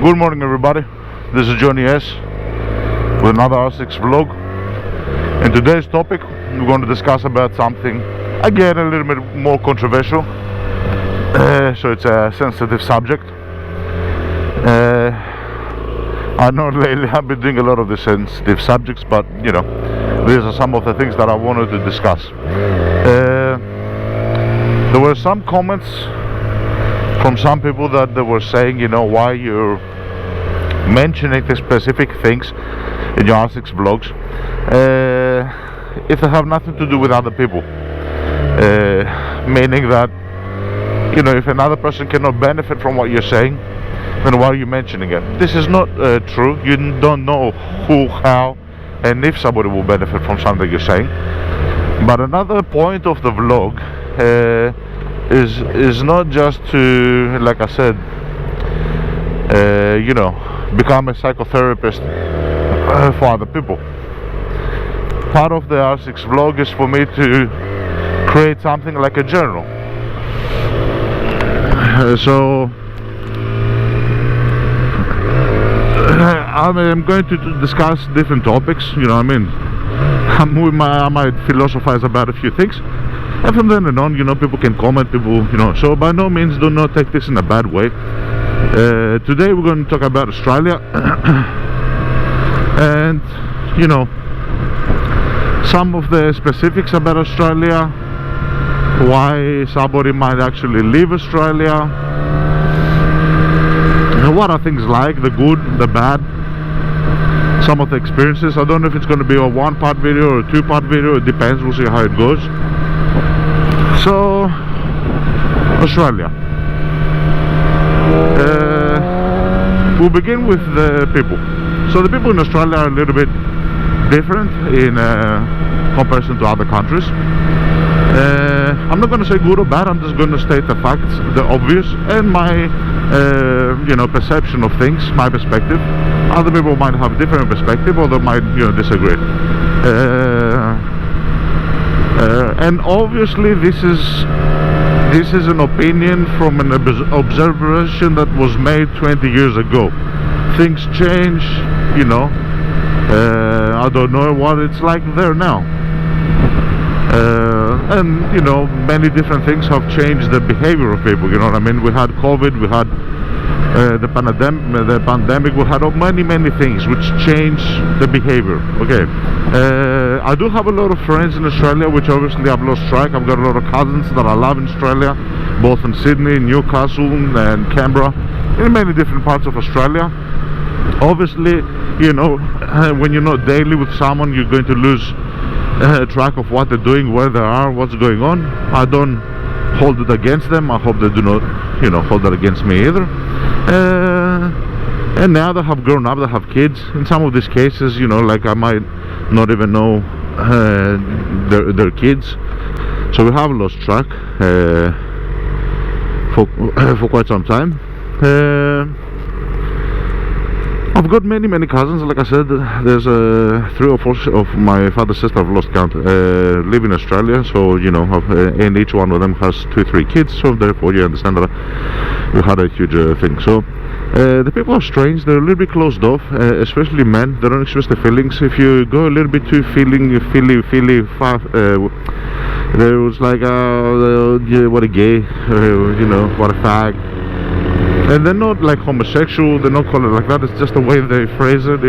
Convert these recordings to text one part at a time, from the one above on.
Good morning, everybody. This is Johnny S with another R6 vlog. In today's topic, we're going to discuss about something again a little bit more controversial. So it's a sensitive subject. I know lately I've been doing a lot of the sensitive subjects, but you know, these are some of the things that I wanted to discuss. There were some comments from some people that they were saying, you know, why you're mentioning the specific things in your R6 vlogs if they have nothing to do with other people, meaning that, you know, if another person cannot benefit from what you're saying, then why are you mentioning it? This is not true. You don't know who, how, and if somebody will benefit from something you're saying. But another point of the vlog is not just to, like I said, you know, become a psychotherapist for other people. Part of the R6 vlog is for me to create something like a journal. So I'm going to discuss different topics, you know what I mean? I might philosophize about a few things, and from then on, you know, people can comment, people, you know, so by no means do not take this in a bad way. Today we're going to talk about Australia and, you know, some of the specifics about Australia, why somebody might actually leave Australia, what are things like, the good, the bad, some of the experiences. I don't know if it's going to be a one-part video or a two-part video, it depends, we'll see how it goes. So, Australia. We'll begin with the people. So the people in Australia are a little bit different in comparison to other countries. I'm not going to say good or bad, I'm just going to state the facts, the obvious, and my you know, perception of things, my perspective. Other people might have a different perspective, or they might, you know, disagree. And obviously this is an opinion from an observation that was made 20 years ago. Things change, you know. I don't know what it's like there now. And you know, many different things have changed the behavior of people, you know what I mean? We had COVID, we had the pandemic, we had many things which changed the behavior. Okay, I do have a lot of friends in Australia, which obviously I've lost track. I've got a lot of cousins that I love in Australia, both in Sydney, Newcastle and Canberra, in many different parts of Australia. Obviously, you know, when you're not daily with someone, you're going to lose track of what they're doing, where they are, what's going on. I don't hold it against them. I hope they do not, you know, hold that against me either. And now they have grown up, they have kids. In some of these cases, you know, like I might not even know their kids. So we have lost track for quite some time. I've got many cousins. Like I said, there's 3 or 4 of my father's sister, I've lost count, live in Australia. So, you know, and each one of them has 2-3 kids. So therefore you understand that we had a huge thing. So the people are strange, they're a little bit closed off, especially men. They don't express their feelings. If you go a little bit too feely fast, there was like yeah, what a gay, you know, what a fag. And they're not like homosexual, they're not called it like that, it's just the way they phrase it.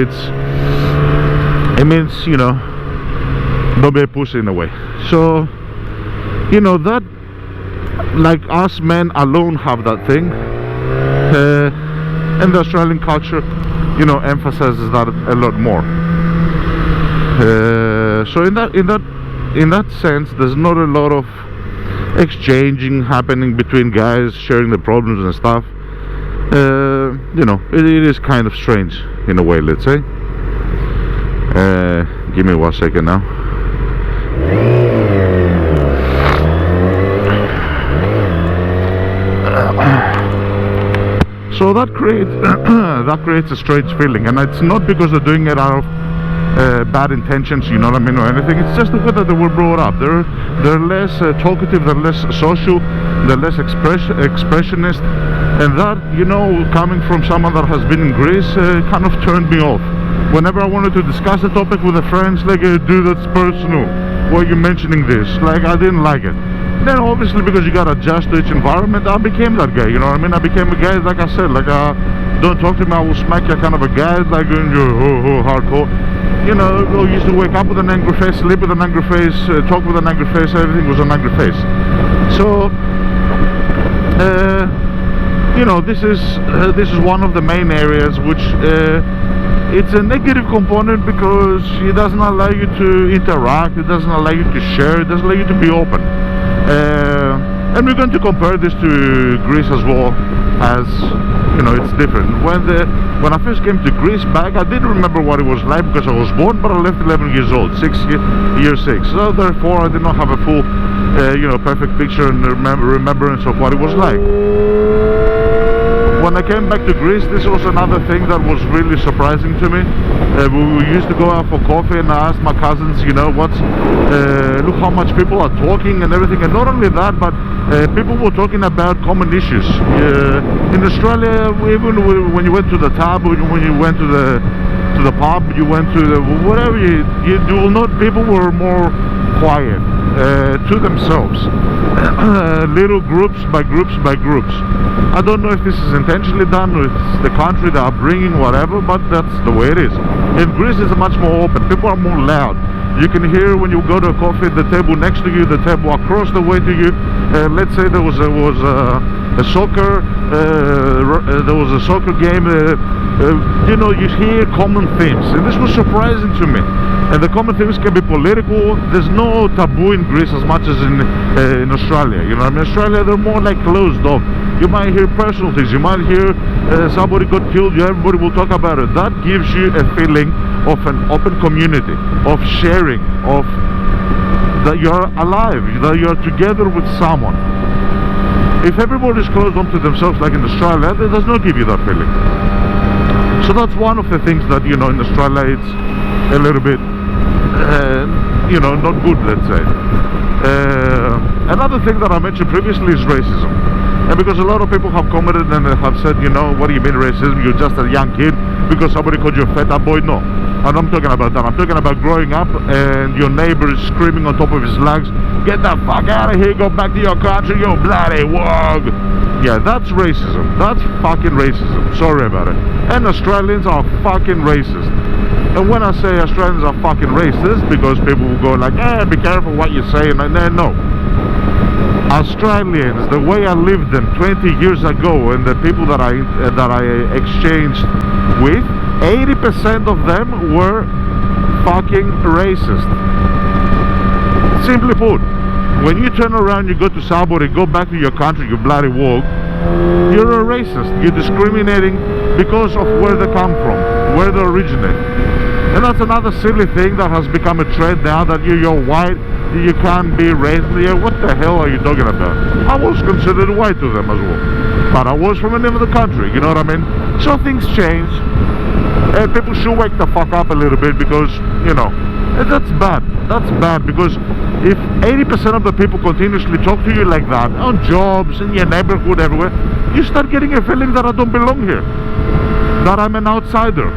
It means, you know, don't be a pussy in a way. So, you know, that, like us men alone have that thing, and the Australian culture, you know, emphasizes that a lot more. So in that sense, there's not a lot of exchanging happening between guys, sharing the problems and stuff. You know, it is kind of strange in a way, let's say. Give me 1 second now. So that creates a strange feeling, and it's not because they're doing it out of bad intentions, you know what I mean, or anything. It's just the way that they were brought up. They're less talkative, they're less social, they're less expressionist. And that, you know, coming from someone that has been in Greece, kind of turned me off. Whenever I wanted to discuss the topic with the friends, like, dude, that's personal. Why are you mentioning this? Like, I didn't like it. Then obviously, because you gotta adjust to each environment, I became that guy, you know what I mean? I became a guy, like I said, like, don't talk to me, I will smack you kind of a guy, like, you're hardcore. You know, I used to wake up with an angry face, sleep with an angry face, talk with an angry face, everything was an angry face. So, you know, this is one of the main areas which it's a negative component because it doesn't allow you to interact, it doesn't allow you to share, it doesn't allow you to be open. And we're going to compare this to Greece as well, as, you know, it's different. When I first came to Greece back, I didn't remember what it was like because I was born, but I left 11 years old, year 6. So therefore I did not have a full, you know, perfect picture and remembrance of what it was like. When I came back to Greece, this was another thing that was really surprising to me. We used to go out for coffee and I asked my cousins, you know, look how much people are talking and everything. And not only that, but people were talking about common issues. In Australia, even when you went to the tub, when you went to the pub, you went to the, whatever, you will note people were more quiet, to themselves. Little groups by groups by groups. I don't know if this is intentionally done or if it's the country, the upbringing, whatever, but that's the way it is. In Greece it's much more open, people are more loud. You can hear when you go to a coffee, the table next to you, the table across the way to you. Let's say there was a soccer game. You know, you hear common themes, and this was surprising to me. And the common themes can be political. There's no taboo in Greece as much as in Australia. You know, I mean, Australia they're more like closed off. You might hear personal things. You might hear somebody got killed. Everybody will talk about it. That gives you a feeling of an open community, of sharing, of that you're alive, that you're together with someone. If everybody's closed onto themselves like in Australia, it does not give you that feeling. So that's one of the things that, you know, in Australia it's a little bit, you know, not good, let's say. Another thing that I mentioned previously is racism. And because a lot of people have commented and have said, you know, what do you mean racism? You're just a young kid because somebody called you a fat boy. No, I'm not talking about that. I'm talking about growing up and your neighbor is screaming on top of his lungs, get the fuck out of here, go back to your country, you bloody wog. Yeah, that's racism. That's fucking racism. Sorry about it. And Australians are fucking racist. And when I say Australians are fucking racist, because people will go like, be careful what you say, and no. Australians, the way I lived them 20 years ago, and the people that I exchanged with, 80% of them were fucking racist. Simply put, when you turn around, you go to somebody, go back to your country, you bloody wog, you're a racist. You're discriminating because of where they come from, where they originate. And that's another silly thing that has become a trend now, that you're white, you can't be racist. Yeah, what the hell are you talking about? I was considered white to them as well, but I was from another country, you know what I mean? So things change, and people should wake the fuck up a little bit, because, you know, that's bad. That's bad, because if 80% of the people continuously talk to you like that, on jobs, in your neighborhood, everywhere, you start getting a feeling that I don't belong here, that I'm an outsider.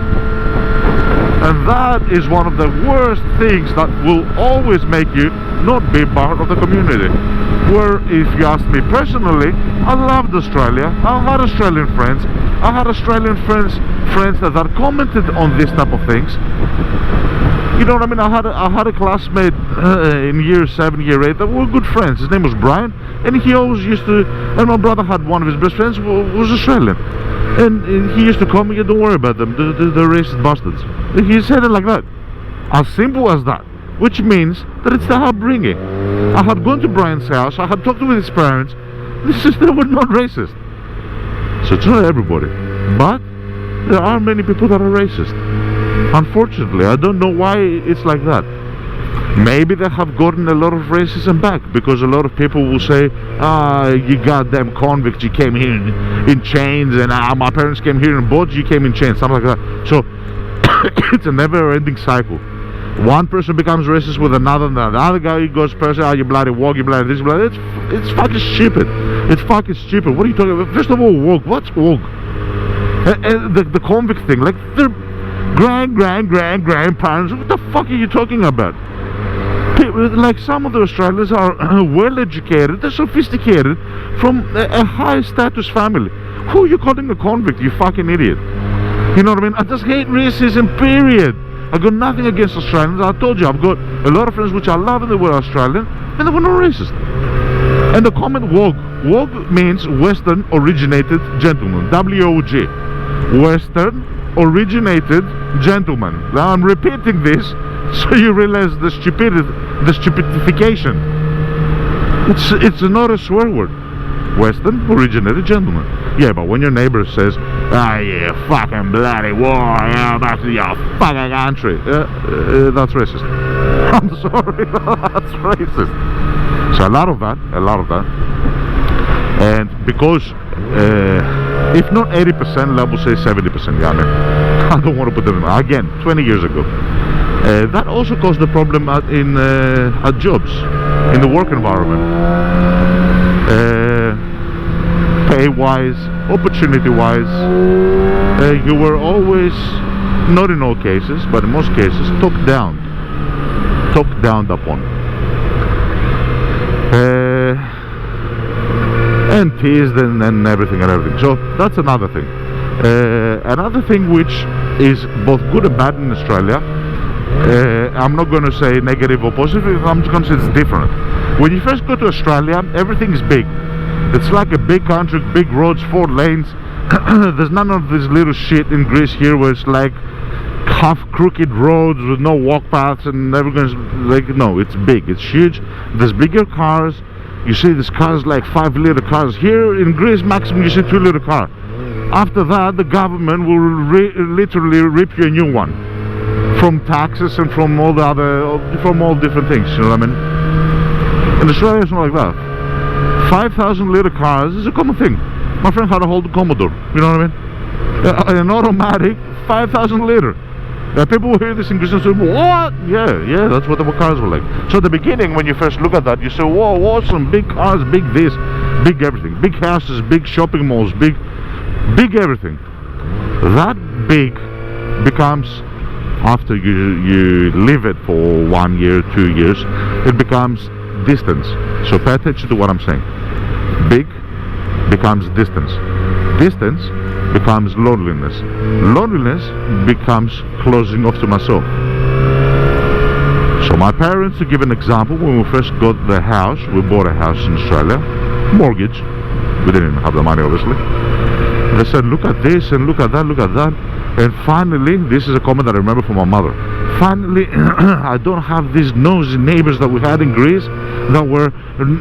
And that is one of the worst things that will always make you not be part of the community. Where, if you ask me personally, I loved Australia. I had Australian friends. I had Australian friends that commented on this type of things. You know what I mean? I had a classmate in year 7, year 8 that were good friends. His name was Brian, and he always used to, and my brother had one of his best friends was Australian. And he used to call me, don't worry about them, they're racist bastards. He said it like that. As simple as that. Which means that it's the upbringing. I had gone to Brian's house, I had talked with his parents, they were not racist. So it's not everybody. But there are many people that are racist. Unfortunately, I don't know why it's like that. Maybe they have gotten a lot of racism back, because a lot of people will say, you goddamn convicts, you came here in chains, and my parents came here in boats, you came in chains, something like that. So it's a never-ending cycle. One person becomes racist with another, and another guy goes person, oh, you bloody woke, you bloody this, you bloody. It's fucking stupid. It's fucking stupid. What are you talking about? First of all, woke. What's woke? The convict thing, like their grandparents. What the fuck are you talking about? Like some of the Australians are well educated, they're sophisticated, from a high status family. Who are you calling a convict, you fucking idiot? You know what I mean? I just hate racism, period. I got nothing against Australians. I told you, I've got a lot of friends which I love and they were Australian, and they were not racist. And the comment woke means Western originated gentleman, W-O-G, Western originated gentleman. Now I'm repeating this so you realize the stupidification. It's not a swear word. Western originated gentleman. Yeah, but when your neighbor says, ah, yeah, fucking bloody war, yeah, back to your fucking country, that's racist. I'm sorry, that's racist. So a lot of that. And because, if not 80%, I would say 70%, yeah, I don't want to put them in. Again, 20 years ago. That also caused a problem at jobs, in the work environment. Pay-wise, opportunity-wise, you were always, not in all cases, but in most cases, talked down upon. And teased and everything. So that's another thing. Another thing which is both good and bad in Australia, I'm not going to say negative or positive, I'm just going to say it's different. When you first go to Australia, everything is big. It's like a big country, big roads, 4 lanes. There's none of this little shit in Greece here where it's like half crooked roads with no walk paths and everything's like, no, it's big, it's huge. There's bigger cars. You see these cars like 5-liter cars. Here in Greece, maximum you see 2-liter car. After that, the government will literally rip you a new one. From taxes and from all the other, from all different things, you know what I mean? In Australia it's not like that. 5,000-liter cars is a common thing. My friend had a Holden Commodore, you know what I mean? An automatic 5,000-liter. People will hear this in Greece and say, what? Yeah, that's what the cars were like. So at the beginning, when you first look at that, you say, whoa, awesome, big cars, big this, big everything. Big houses, big shopping malls, big everything. That big becomes, after you live it for 1 year, 2 years, it becomes distance. So pay attention to what I'm saying. Big becomes distance. Distance becomes loneliness. Loneliness becomes closing off to myself. So my parents, to give an example, when we first got the house, we bought a house in Australia, mortgage. We didn't have the money, obviously. They said, look at this and look at that, look at that. And finally, this is a comment that I remember from my mother. Finally, I don't have these nosy neighbors that we had in Greece that were,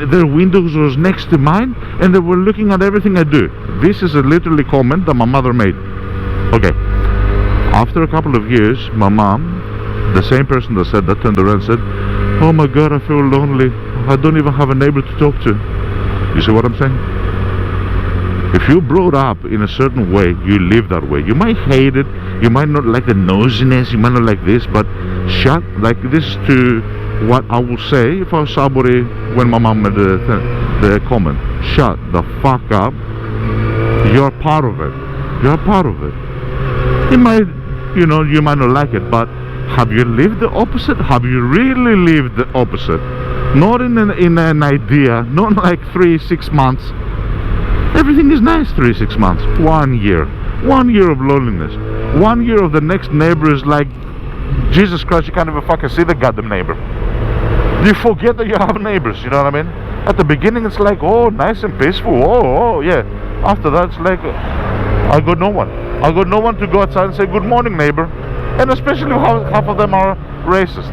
their windows was next to mine and they were looking at everything I do. This is a literally comment that my mother made. Okay. After a couple of years, my mom, the same person that said that, turned around and said, oh my God, I feel lonely. I don't even have a neighbor to talk to. You see what I'm saying? If you're brought up in a certain way, you live that way. You might hate it, you might not like the nosiness, you might not like this, but shut, like this is to what I will say if I was somebody when my mom made the comment. Shut the fuck up. You're part of it. You're part of it. You might, you know, you might not like it, but have you lived the opposite? Have you really lived the opposite? Not in an idea, not like 3-6 months. Everything is nice 3-6 months. 1 year. 1 year of loneliness. 1 year of the next neighbor is like, Jesus Christ, you can't even fucking see the goddamn neighbor. You forget that you have neighbors, you know what I mean? At the beginning it's like, oh, nice and peaceful, oh, yeah. After that it's like, I got no one. I got no one to go outside and say, good morning, neighbor. And especially half of them are racist.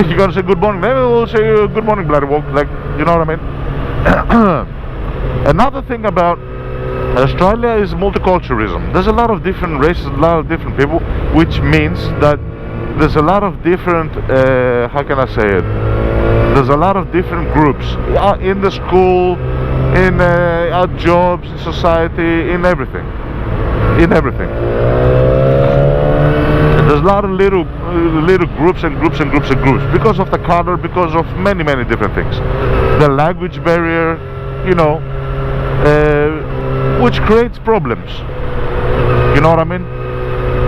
You gotta say good morning. Maybe we'll say good morning, bloody walk, like, you know what I mean? Another thing about Australia is multiculturalism. There's a lot of different races, a lot of different people, which means that there's a lot of different, how can I say it? There's a lot of different groups in the school, in our jobs, in society, in everything. In everything. There's a lot of little groups and groups and groups and groups because of the color, because of many different things. The language barrier, you know, which creates problems. You know what I mean?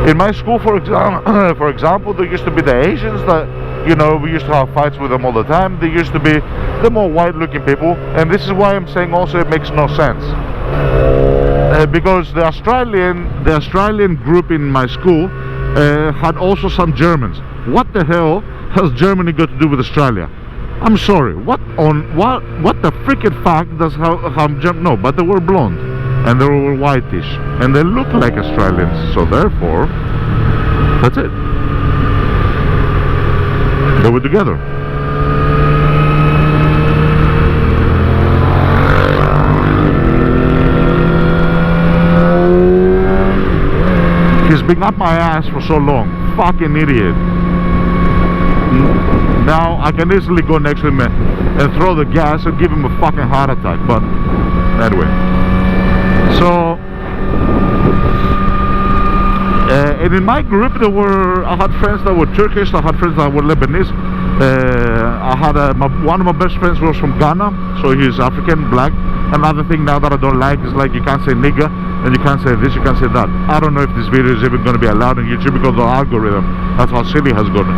In my school, for example, there used to be the Asians that, you know, we used to have fights with them all the time. There used to be the more white-looking people, and this is why I'm saying also it makes no sense. Because the Australian group in my school had also some Germans. What the hell has Germany got to do with Australia? I'm sorry. What the freaking fuck does no? But they were blonde and they were whitish and they look like Australians. So therefore, that's it. They were together. He's been up my ass for so long. Fucking idiot. Now I can easily go next to him and throw the gas and give him a fucking heart attack. But anyway. So and in my group I had friends that were Turkish, I had friends that were Lebanese. I had one of my best friends was from Ghana, so he's African, black. Another thing now that I don't like is like you can't say nigger and you can't say this, you can't say that. I don't know if this video is even going to be allowed on YouTube because of the algorithm. That's how silly it has gotten.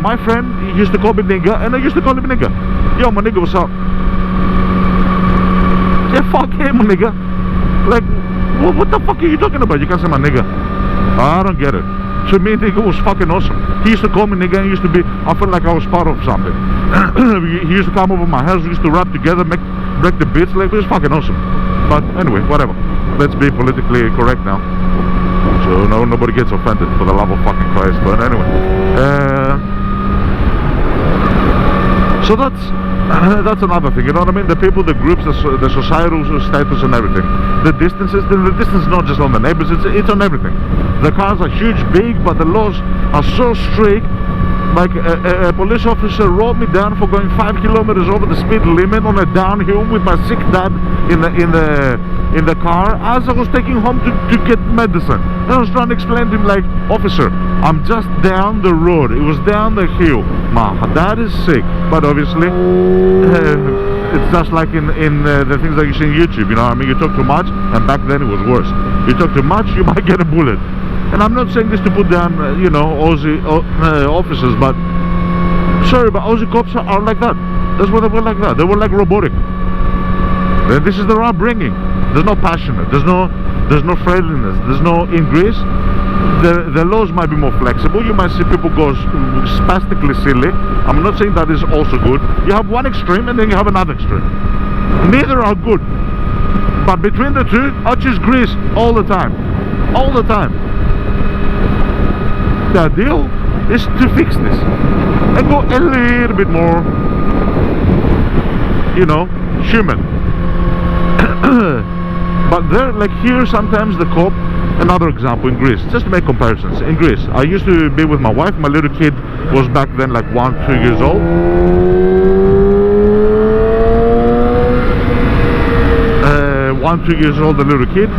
My friend, he used to call me nigger and I used to call him nigger. Yo, my nigga, what's up? Yeah, fuck him, nigga. Like, what the fuck are you talking about? You can't say my nigga. I don't get it. To me, nigga was fucking awesome. He used to call me nigga and used to be, I felt like I was part of something. He used to come over my house, we used to rap together, break the beats, like, it was fucking awesome. But anyway, whatever. Let's be politically correct now. So nobody gets offended, for the love of fucking Christ. But anyway. So that's another thing, you know what I mean? The people, the groups, the societal status and everything. The distance is not just on the neighbors, it's on everything. The cars are huge, big, but the laws are so strict. Like a police officer wrote me down for going 5 kilometers over the speed limit on a downhill with my sick dad in the car as I was taking home to get medicine. And I was trying to explain to him, like, officer, I'm just down the road. It was down the hill. My dad is sick, but obviously it's just like in the things that you see on YouTube. You know what I mean? You talk too much, and back then it was worse. You talk too much, you might get a bullet. And I'm not saying this to put down, you know, Aussie officers, but sorry, but Aussie cops are like that. That's why they were like that. They were like robotic. And this is their upbringing. There's no passionate. There's no friendliness. There's no, in Greece, the laws might be more flexible. You might see people go spastically silly. I'm not saying that is also good. You have one extreme and then you have another extreme. Neither are good. But between the two, I choose Greece all the time. All the time. The deal is to fix this and go a little bit more, you know, human. But there, like here, sometimes the cop, another example in Greece, just to make comparisons. In Greece, I used to be with my wife. My little kid was back then like 1-2 years old. 1-2 years old, the little kid.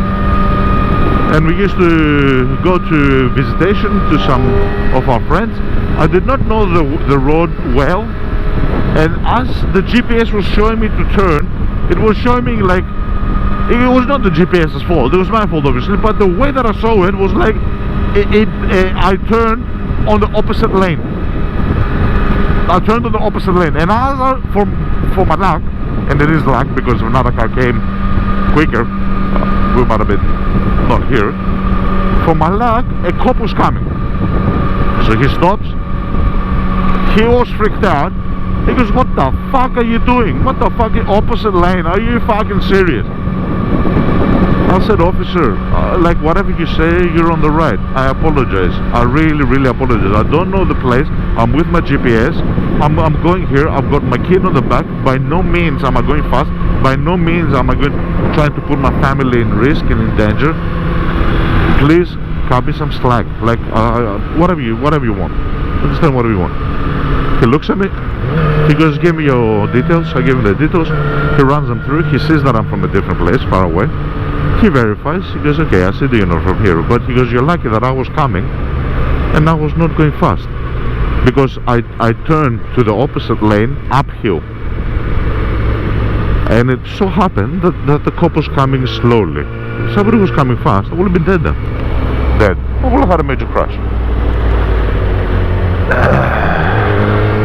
And we used to go to visitation to some of our friends. I did not know the road well, and as the GPS was showing me to turn, it was showing me like, it was not the GPS's fault, it was my fault obviously, but the way that I saw it was like, I turned on the opposite lane. I turned on the opposite lane, and as for my luck, and it is luck because another car came quicker, we might have been not here. For my luck, a cop was coming. So he stops. He was freaked out. He goes, what the fuck are you doing? What the fuck? Opposite lane? Are you fucking serious? I said, officer, like whatever you say, you're on the right. I apologize. I really apologize. I don't know the place. I'm with my GPS. I'm going here. I've got my kid on the back. By no means am I going fast. By no means am I trying to put my family in risk and in danger. Please cut me some slack. Like whatever you want. Understand whatever you want. He looks at me. He goes, give me your details. I give him the details. He runs them through. He sees that I'm from a different place, far away. He verifies. He goes, okay, I see that you're not from here. But he goes, you're lucky that I was coming and I was not going fast because I turned to the opposite lane uphill, and it so happened that the cop was coming slowly. If somebody was coming fast, I would have been dead then. Dead. I would have had a major crash.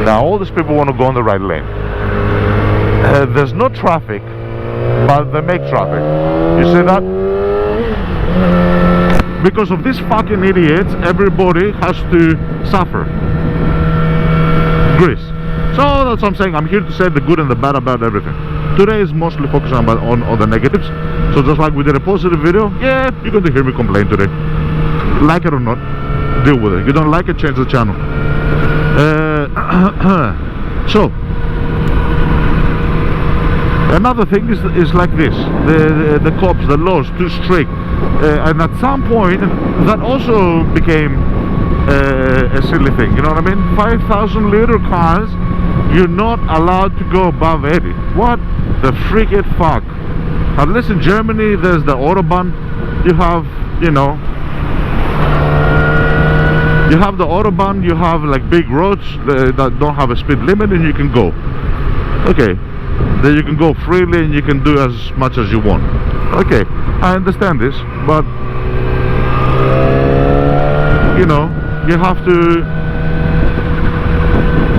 Now all these people want to go on the right lane. There's no traffic, but they make traffic. You see that? Because of these fucking idiots, everybody has to suffer. Greece. So that's what I'm saying. I'm here to say the good and the bad about everything. Today is mostly focusing on the negatives. So just like we did a positive video, yeah, you're going to hear me complain today. Like it or not, deal with it. You don't like it, change the channel. So another thing is like this: the cops, the laws too strict, and at some point that also became a silly thing. You know what I mean? 5,000 liter cars, you're not allowed to go above 80. What the freaking fuck? At least in Germany, there's the Autobahn. You have, you know. You have the Autobahn, you have like big roads that don't have a speed limit, and you can go. Okay, then you can go freely and you can do as much as you want. Okay, I understand this, but you know, you have to.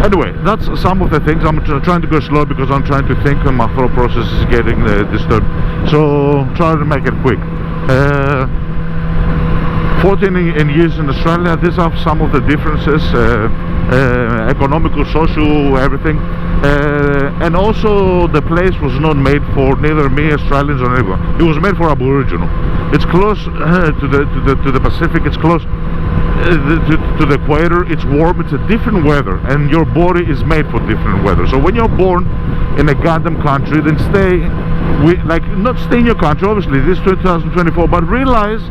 Anyway, that's some of the things. I'm trying to go slow because I'm trying to think, and my thought process is getting disturbed. So try to make it quick. 14 years in Australia, these are some of the differences, economical, social, everything. And also the place was not made for neither me, Australians, or anyone. It was made for Aboriginal. It's close to the Pacific, it's close to the equator, it's warm, it's a different weather, and your body is made for different weather. So when you're born in a goddamn country, then not stay in your country, obviously, this is 2024, but realize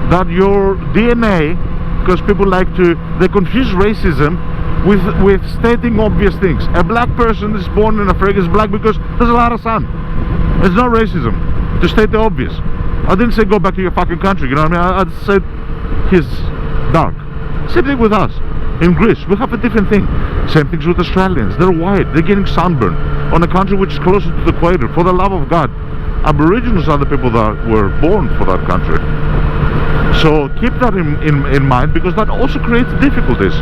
that your DNA, because people they confuse racism with stating obvious things. A black person is born in Africa is black because there's a lot of sun. It's not racism to state the obvious. I didn't say go back to your fucking country, you know what I mean? I said he's dark. Same thing with us. In Greece, we have a different thing. Same things with Australians. They're white, they're getting sunburn on a country which is closer to the equator. For the love of God, Aboriginals are the people that were born for that country. So keep that in mind, because that also creates difficulties.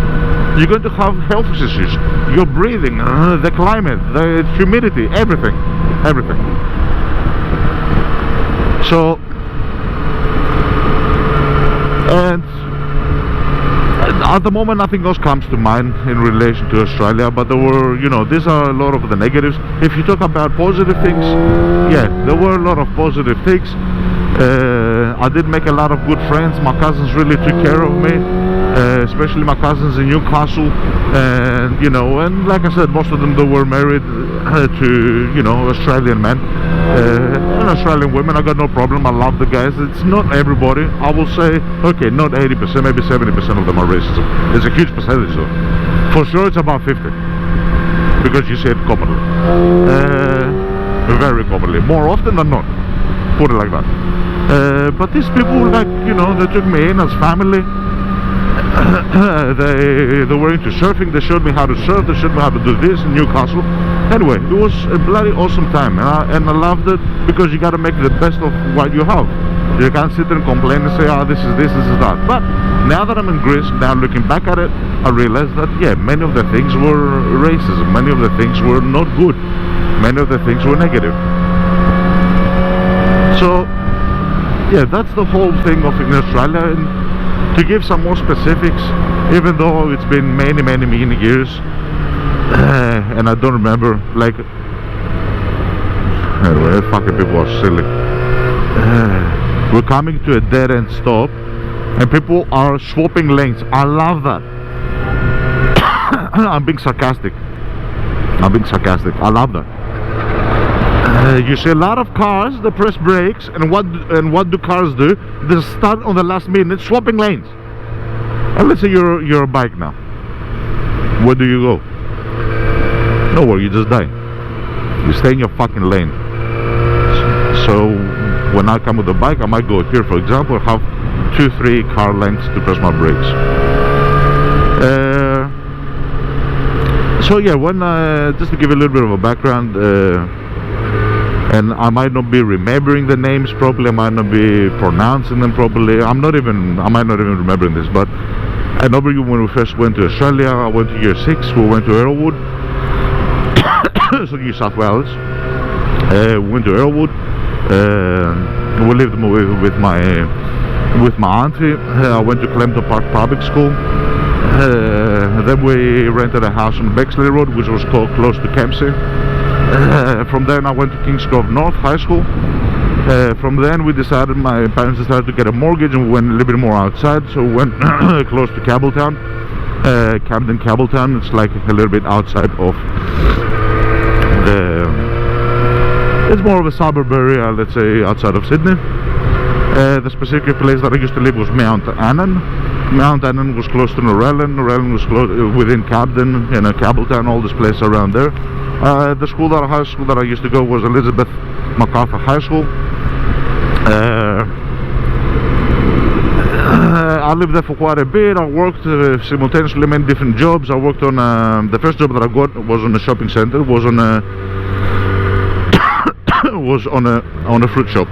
You're going to have health issues, your breathing, the climate, the humidity, everything. So, and at the moment nothing else comes to mind in relation to Australia, but there were, you know, these are a lot of the negatives. If you talk about positive things, yeah, there were a lot of positive things. I did make a lot of good friends. My cousins really took care of me, especially my cousins in Newcastle, and you know, and like I said, most of them, they were married to, you know, Australian men and Australian women. I got no problem. I love the guys. It's not everybody. I will say, okay, not 80%, maybe 70% of them are racism. It's a huge percentage though. For sure it's about 50, because you see it commonly, very commonly, more often than not, put it like that. But these people, like, you know, they took me in as family. They were into surfing. They showed me how to surf. They showed me how to do this in Newcastle. Anyway, it was a bloody awesome time, and I loved it, because you got to make the best of what you have. You can't sit there and complain and say, oh, this is that. But now that I'm in Greece, now looking back at it, I realized that, yeah, many of the things were racism. Many of the things were not good. Many of the things were negative. So, yeah, that's the whole thing of in Australia. And to give some more specifics, even though it's been many years, and I don't remember, like, anyway, fucking people are silly. We're coming to a dead-end stop, and people are swapping lanes. I love that. I'm being sarcastic. I love that. You see a lot of cars, they press brakes, and what do cars do? They start on the last minute swapping lanes. And let's say you're a bike now. Where do you go? Nowhere, you just die. You stay in your fucking lane. So when I come with a bike, I might go here, for example, have 2-3 car lengths to press my brakes. So yeah, when just to give you a little bit of a background, and I might not be remembering the names properly, I might not be pronouncing them properly. I might not even remembering this, but I know when we first went to Australia, I went to year 6, we went to Earlwood, so New South Wales. We went to Earlwood, we lived with my auntie. I went to Clemton Park Public School. Then we rented a house on Bexley Road, which was close to Kempsey. From then I went to Kingsgrove North High School. From then my parents decided to get a mortgage, and we went a little bit more outside, so we went close to Campbelltown, Camden Campbelltown. It's like a little bit outside of it's more of a suburb area, let's say, outside of Sydney. The specific place that I used to live was Mount Annan. Mount Annan was close to Norellan. Norellan was within Camden, Campbelltown, all this place around there. The high school that I used to go was Elizabeth MacArthur High School. I lived there for quite a bit. I worked simultaneously many different jobs. I worked on the first job that I got was on a shopping center. Was on a fruit shop.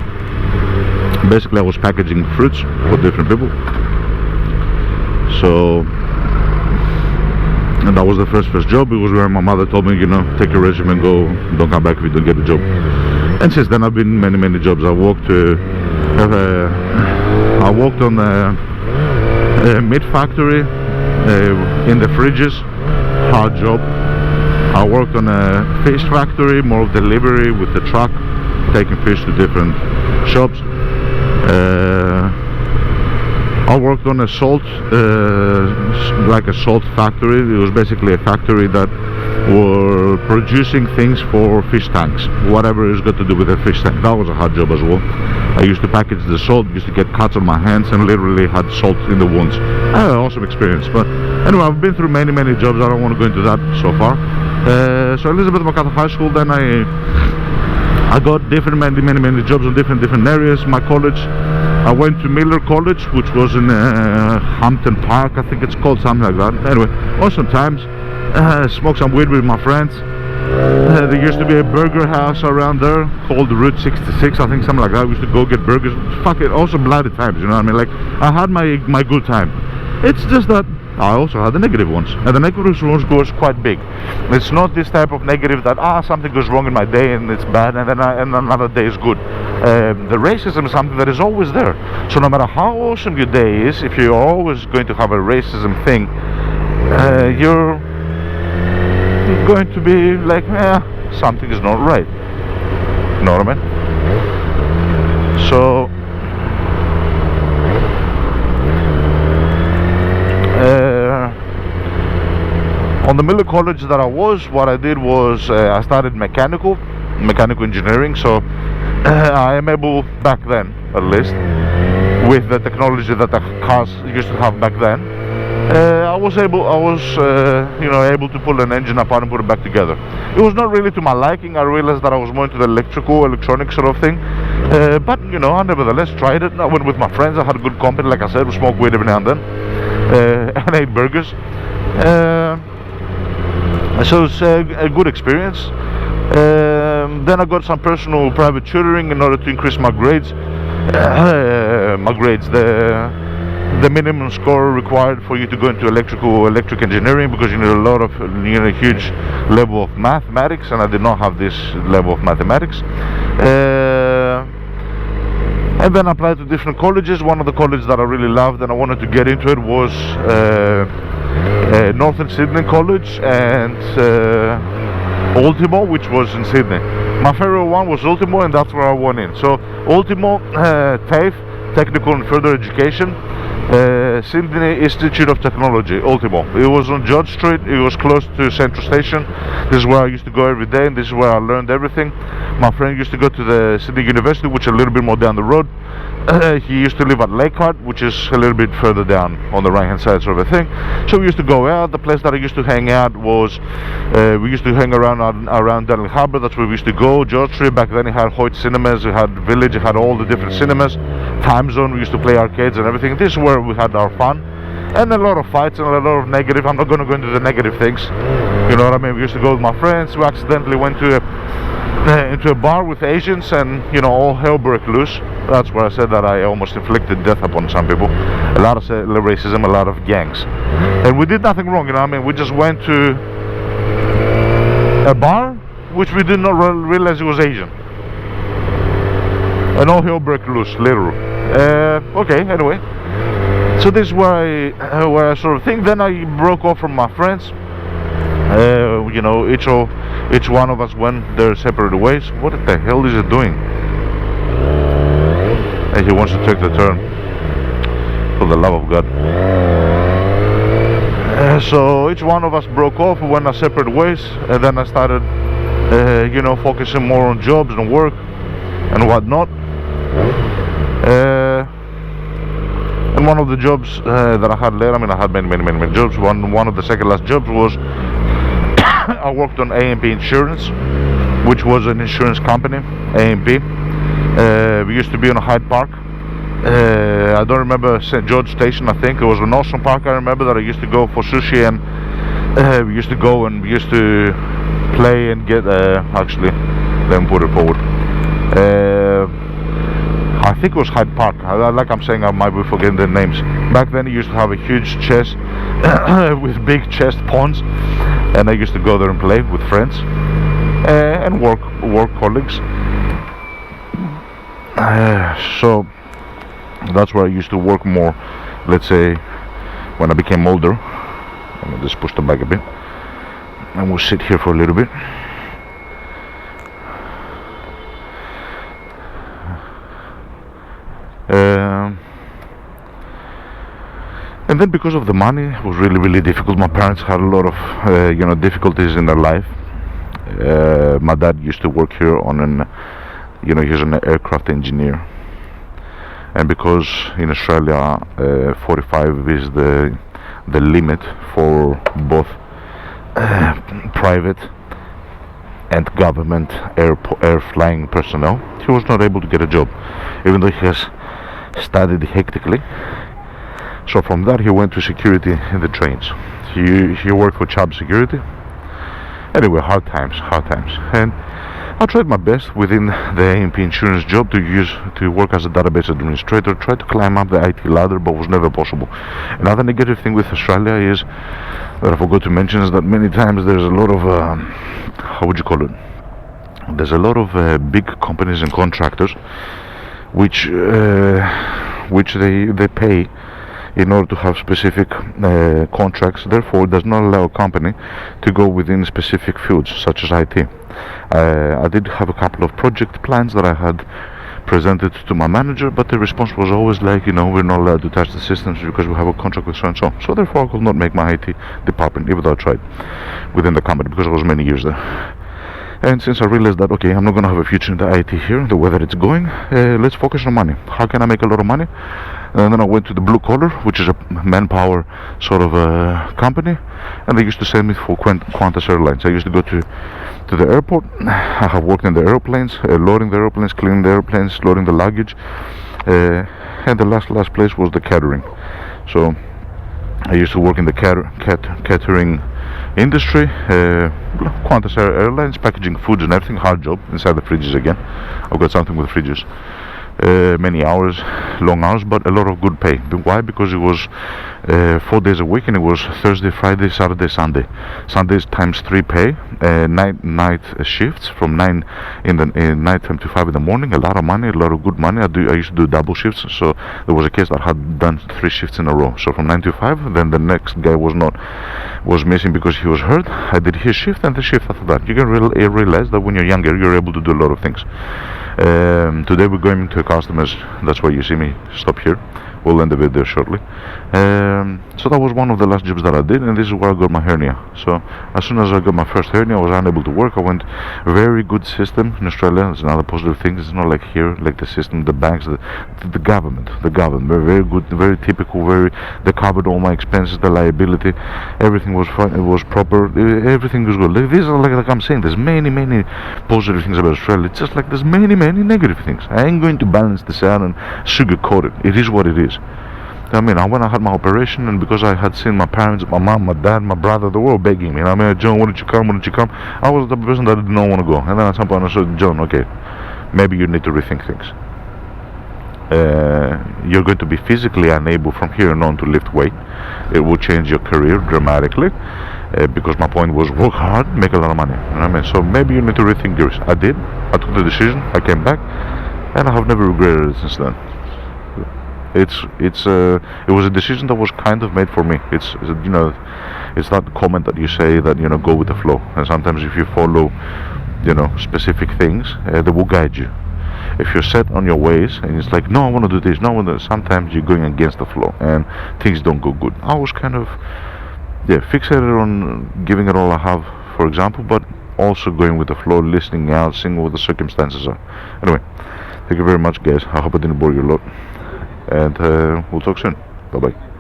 Basically, I was packaging fruits for different people. So, and that was the first job. It was where my mother told me, take your resume and go. Don't come back if you don't get a job. And since then, I've been many jobs. I worked on a meat factory in the fridges, hard job. I worked on a fish factory, more of delivery with the truck, taking fish to different shops. I worked on a salt, like a salt factory. It was basically a factory that were producing things for fish tanks, whatever is got to do with a fish tank. That was a hard job as well. I used to package the salt, used to get cuts on my hands, and literally had salt in the wounds. Awesome experience. But anyway, I've been through many jobs. I don't want to go into that so far. So Elizabeth MacArthur High School, then I got many jobs in different areas. My college, I went to Miller College, which was in Hampton Park, I think it's called, something like that. Anyway, awesome times. Smoked some weed with my friends. There used to be a burger house around there called Route 66, I think, something like that. We used to go get burgers. Fuck it, awesome bloody times, you know what I mean? Like, I had my good time. It's just that I also had the negative ones, and the negative ones goes quite big. It's not this type of negative that something goes wrong in my day and it's bad, and then another day is good. The racism is something that is always there. So no matter how awesome your day is, if you're always going to have a racism thing, you're going to be like, something is not right. You know what I mean? So on the Miller College that I was, what I did was I started mechanical engineering. So I am able, back then at least, with the technology that the cars used to have back then, I was able to pull an engine apart and put it back together. It was not really to my liking. I realized that I was more into the electronic sort of thing, but I nevertheless tried it. I went with my friends. I had a good company, like I said. We smoked weed every now and then, and ate burgers. So it's a good experience. Then I got some personal private tutoring in order to increase my grades. The minimum score required for you to go into electric engineering, because you need a huge level of mathematics, and I did not have this level of mathematics. And then I applied to different colleges. One of the colleges that I really loved and I wanted to get into it was Northern Sydney College and Ultimo, which was in Sydney. My favorite one was Ultimo, and that's where I went in. So Ultimo, TAFE, Technical and Further Education, Sydney Institute of Technology, Ultimo. It was on George Street. It was close to Central Station. This is where I used to go every day, and this is where I learned everything. My friend used to go to the Sydney University, which is a little bit more down the road. He used to live at Leichhardt, which is a little bit further down on the right hand side, sort of a thing. So we used to go out. The place that I used to hang out was, we used to hang around Darling Harbour. That's where we used to go. George Street, back then it had Hoyt Cinemas, it had Village, it had all the different cinemas. Time Zone, we used to play arcades and everything. This is where we had our fun. and a lot of fights and a lot of negative. I'm not going to go into the negative things, you know what I mean. We used to go with my friends. We accidentally went to into a bar with Asians, and you know, all hell broke loose. That's where I said that I almost inflicted death upon some people. A lot of racism, a lot of gangs, and we did nothing wrong, you know what I mean. We just went to a bar which we did not realize it was Asian, and all hell broke loose, literally. Okay, anyway, so this is where I sort of think. Then I broke off from my friends. You know, each one of us went their separate ways. What the hell is it doing? And he wants to take the turn. For the love of God. So each one of us broke off, we went our separate ways, and then I started, you know, focusing more on jobs and work and whatnot. And one of the jobs that I had later, I mean, I had many jobs. One of the second last jobs was I worked on A&P Insurance, which was an insurance company, A&P. We used to be on Hyde Park. I don't remember St. George Station, I think. It was an awesome park. I remember that I used to go for sushi, and we used to go and we used to play and get, actually, let me put it forward. I think it was Hyde Park. Like I'm saying, I might be forgetting the names. Back then, it used to have a huge chest with big chest ponds, and I used to go there and play with friends and work colleagues. So that's where I used to work more. Let's say when I became older. Let me just push the back a bit, and we'll sit here for a little bit. And then because of the money, it was really difficult. My parents had a lot of you know, difficulties in their life. My dad used to work here on an, you know, he's an aircraft engineer, and because in Australia 45 is the limit for both private and government air flying personnel, he was not able to get a job, even though he has studied hectically. So from that he went to security in the trains. He worked for Chubb Security. Anyway, hard times. And I tried my best within the A&P Insurance job to work as a database administrator, tried to climb up the IT ladder, but was never possible. Another negative thing with Australia is that I forgot to mention is that many times there's a lot of how would you call it? There's a lot of big companies and contractors which they pay in order to have specific contracts. Therefore, it does not allow a company to go within specific fields such as IT. I did have a couple of project plans that I had presented to my manager, but the response was always like, you know, we're not allowed to touch the systems because we have a contract with so and so. So therefore I could not make my IT department, even though I tried within the company, because I was many years there. And since I realized that, okay, I'm not going to have a future in the IT here, the way that it's going, let's focus on money. How can I make a lot of money? And then I went to the Blue Collar, which is a manpower sort of company, and they used to send me for Qantas Airlines. I used to go to the airport. I have worked in the airplanes, loading the airplanes, cleaning the airplanes, loading the luggage, and the last place was the catering. So I used to work in the catering industry, Qantas Airlines, packaging foods and everything. Hard job inside the fridges again. I've got something with fridges. Many hours, long hours, but a lot of good pay. Why? Because it was 4 days a week, and it was Thursday, Friday, Saturday, Sunday. Sundays times 3 pay. Night shifts from 9 in the night time to 5 in the morning. A lot of money, a lot of good money. I used to do double shifts, so there was a case that I had done 3 shifts in a row. So from 9 to 5, then the next guy was missing because he was hurt. I did his shift and the shift after that. You can realize that when you're younger, you're able to do a lot of things. Today we're going to customers. That's why you see me stop here. We'll end the video shortly. So that was one of the last jobs that I did, and this is where I got my hernia. So as soon as I got my first hernia, I was unable to work. I went very good system in Australia. It's another positive thing. It's not like here, like the system, the banks, the government, very good, very typical. They covered all my expenses, the liability, everything was fine. It was proper. Everything was good. This is like I'm saying. There's many positive things about Australia. It's just like there's many negative things. I ain't going to balance this out and sugarcoat it. It is what it is. I mean, when I had my operation, and because I had seen my parents, my mom, my dad, my brother, they were all begging me. I mean, John, why don't you come? Why don't you come? I was the person that did not want to go. And then at some point I said, John, okay, maybe you need to rethink things. You're going to be physically unable from here on to lift weight. It will change your career dramatically. Because my point was work hard, make a lot of money. You know what I mean? So maybe you need to rethink yours. I did. I took the decision. I came back, and I have never regretted it since then. It was a decision that was kind of made for me. It's that comment that you say that go with the flow. And sometimes if you follow specific things, they will guide you. If you're set on your ways and it's like, no, I want to do this, no, I want to, sometimes you're going against the flow and things don't go good. I was kind of fixated on giving it all I have, for example, but also going with the flow, listening out, seeing what the circumstances are. Anyway, thank you very much, guys. I hope I didn't bore you a lot, and we'll talk soon. Bye bye.